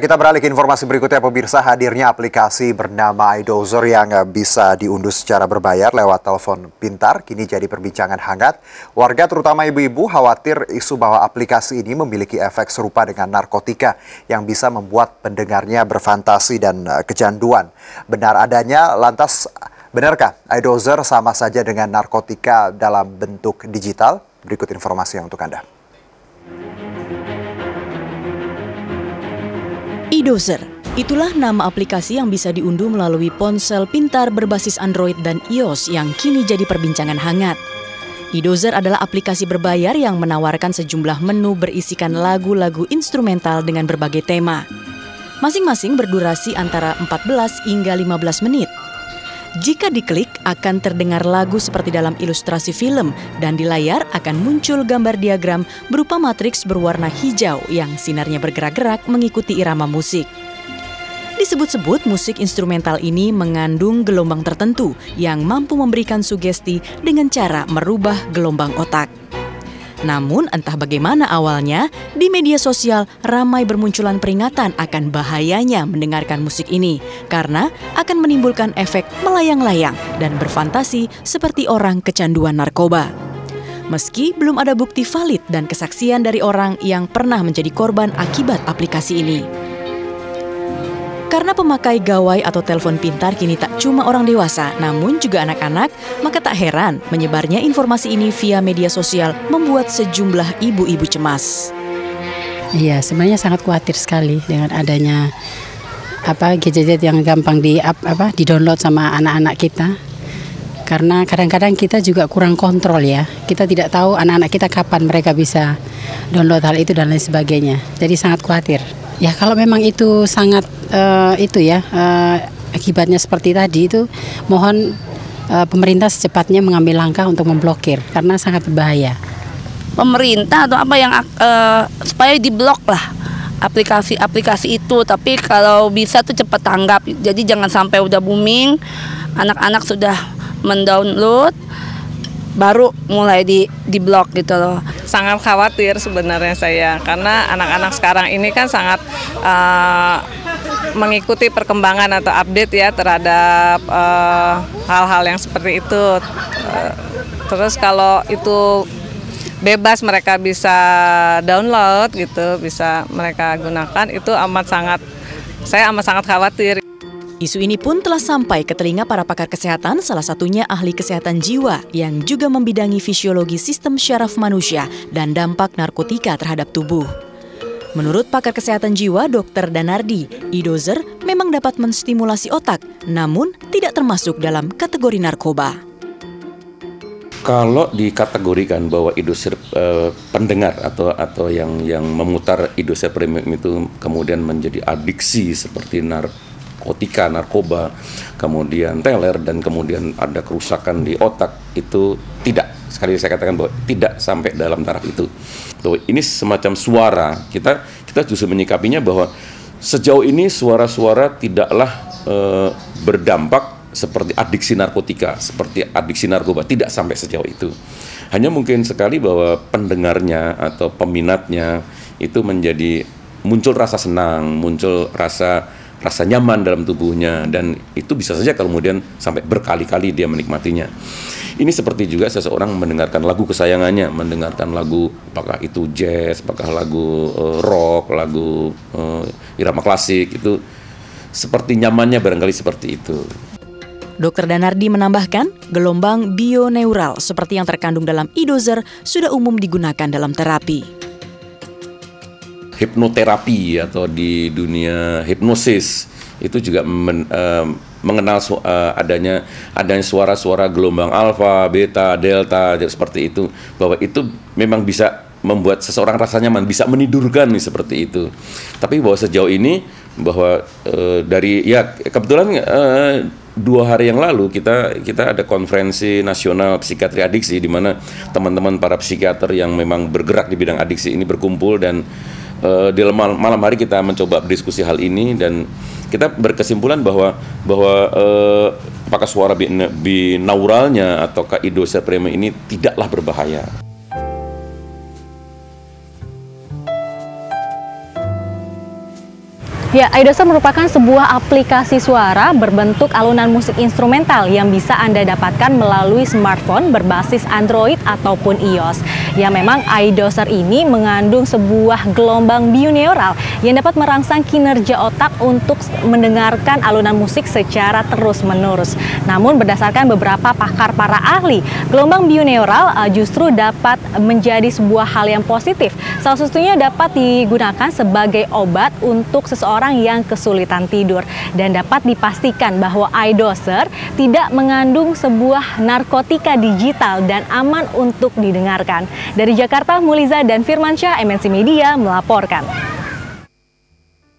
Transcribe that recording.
kita beralih ke informasi berikutnya, pemirsa. Hadirnya aplikasi bernama iDozer yang bisa diunduh secara berbayar lewat telepon pintar kini jadi perbincangan hangat. Warga terutama ibu-ibu khawatir isu bahwa aplikasi ini memiliki efek serupa dengan narkotika yang bisa membuat pendengarnya berfantasi dan kecanduan. Benarkah iDozer sama saja dengan narkotika dalam bentuk digital? Berikut informasi yang untuk Anda. iDozer, itulah nama aplikasi yang bisa diunduh melalui ponsel pintar berbasis Android dan iOS yang kini jadi perbincangan hangat. iDozer adalah aplikasi berbayar yang menawarkan sejumlah menu berisikan lagu-lagu instrumental dengan berbagai tema. Masing-masing berdurasi antara 14 hingga 15 menit. Jika diklik, akan terdengar lagu seperti dalam ilustrasi film dan di layar akan muncul gambar diagram berupa matriks berwarna hijau yang sinarnya bergerak-gerak mengikuti irama musik. Disebut-sebut musik instrumental ini mengandung gelombang tertentu yang mampu memberikan sugesti dengan cara merubah gelombang otak. Namun entah bagaimana awalnya, di media sosial ramai bermunculan peringatan akan bahayanya mendengarkan musik ini karena akan menimbulkan efek melayang-layang dan berfantasi seperti orang kecanduan narkoba. Meski belum ada bukti valid dan kesaksian dari orang yang pernah menjadi korban akibat aplikasi ini. Karena pemakai gawai atau telepon pintar kini tak cuma orang dewasa, namun juga anak-anak, maka tak heran menyebarnya informasi ini via media sosial membuat sejumlah ibu-ibu cemas. Iya, sebenarnya sangat khawatir sekali dengan adanya gadget yang gampang di-download sama anak-anak kita. Karena kadang-kadang kita juga kurang kontrol ya. Kita tidak tahu anak-anak kita kapan mereka bisa download hal itu dan lain sebagainya. Jadi sangat khawatir. Ya kalau memang itu sangat akibatnya seperti tadi itu, mohon pemerintah secepatnya mengambil langkah untuk memblokir karena sangat berbahaya. Pemerintah atau apa yang supaya diblok lah aplikasi-aplikasi itu, tapi kalau bisa tuh cepat tanggap. Jadi jangan sampai udah booming, anak-anak sudah mendownload baru mulai di-blok gitu loh. Sangat khawatir sebenarnya saya, karena anak-anak sekarang ini kan sangat mengikuti perkembangan atau update ya terhadap hal-hal yang seperti itu. Terus kalau itu bebas mereka bisa download gitu, bisa mereka gunakan, itu saya amat sangat khawatir. Isu ini pun telah sampai ke telinga para pakar kesehatan, salah satunya ahli kesehatan jiwa yang juga membidangi fisiologi sistem syaraf manusia dan dampak narkotika terhadap tubuh. Menurut pakar kesehatan jiwa Dr. Danardi, iDozer memang dapat menstimulasi otak, namun tidak termasuk dalam kategori narkoba. Kalau dikategorikan bahwa iDozer pendengar atau yang memutar iDozer Premium itu kemudian menjadi adiksi seperti narkoba, kemudian teler, dan kemudian ada kerusakan di otak, itu tidak. Sekali saya katakan bahwa tidak sampai dalam taraf itu. Ini semacam suara, kita justru menyikapinya bahwa sejauh ini suara-suara tidaklah berdampak seperti adiksi narkotika, seperti adiksi narkoba, tidak sampai sejauh itu. Hanya mungkin sekali bahwa pendengarnya atau peminatnya itu muncul rasa senang, muncul rasa nyaman dalam tubuhnya, dan itu bisa saja kemudian sampai berkali-kali dia menikmatinya. Ini seperti juga seseorang mendengarkan lagu kesayangannya, mendengarkan lagu apakah itu jazz, apakah lagu rock, lagu irama klasik, itu seperti nyamannya barangkali seperti itu. Dr. Danardi menambahkan, gelombang bioneural seperti yang terkandung dalam iDozer sudah umum digunakan dalam terapi. Hipnoterapi atau di dunia hipnosis itu juga mengenal adanya suara-suara gelombang alfa, beta, delta, seperti itu, bahwa itu memang bisa membuat seseorang rasa nyaman, bisa menidurkan seperti itu. Tapi bahwa sejauh ini bahwa kebetulan 2 hari yang lalu kita ada konferensi nasional psikiatri adiksi, di mana teman-teman para psikiater yang memang bergerak di bidang adiksi ini berkumpul, dan di malam hari kita mencoba berdiskusi hal ini, dan kita berkesimpulan bahwa apakah suara binauralnya ataukah iDozer Premium ini tidaklah berbahaya. Ya, iDozer merupakan sebuah aplikasi suara berbentuk alunan musik instrumental yang bisa Anda dapatkan melalui smartphone berbasis Android ataupun iOS. Ya, memang iDozer ini mengandung sebuah gelombang binaural yang dapat merangsang kinerja otak untuk mendengarkan alunan musik secara terus-menerus. Namun berdasarkan beberapa pakar para ahli, gelombang binaural justru dapat menjadi sebuah hal yang positif. Salah satunya dapat digunakan sebagai obat untuk seseorang yang kesulitan tidur, dan dapat dipastikan bahwa iDozer tidak mengandung sebuah narkotika digital dan aman untuk didengarkan. Dari Jakarta, Muliza dan Firmansyah, MNC Media melaporkan.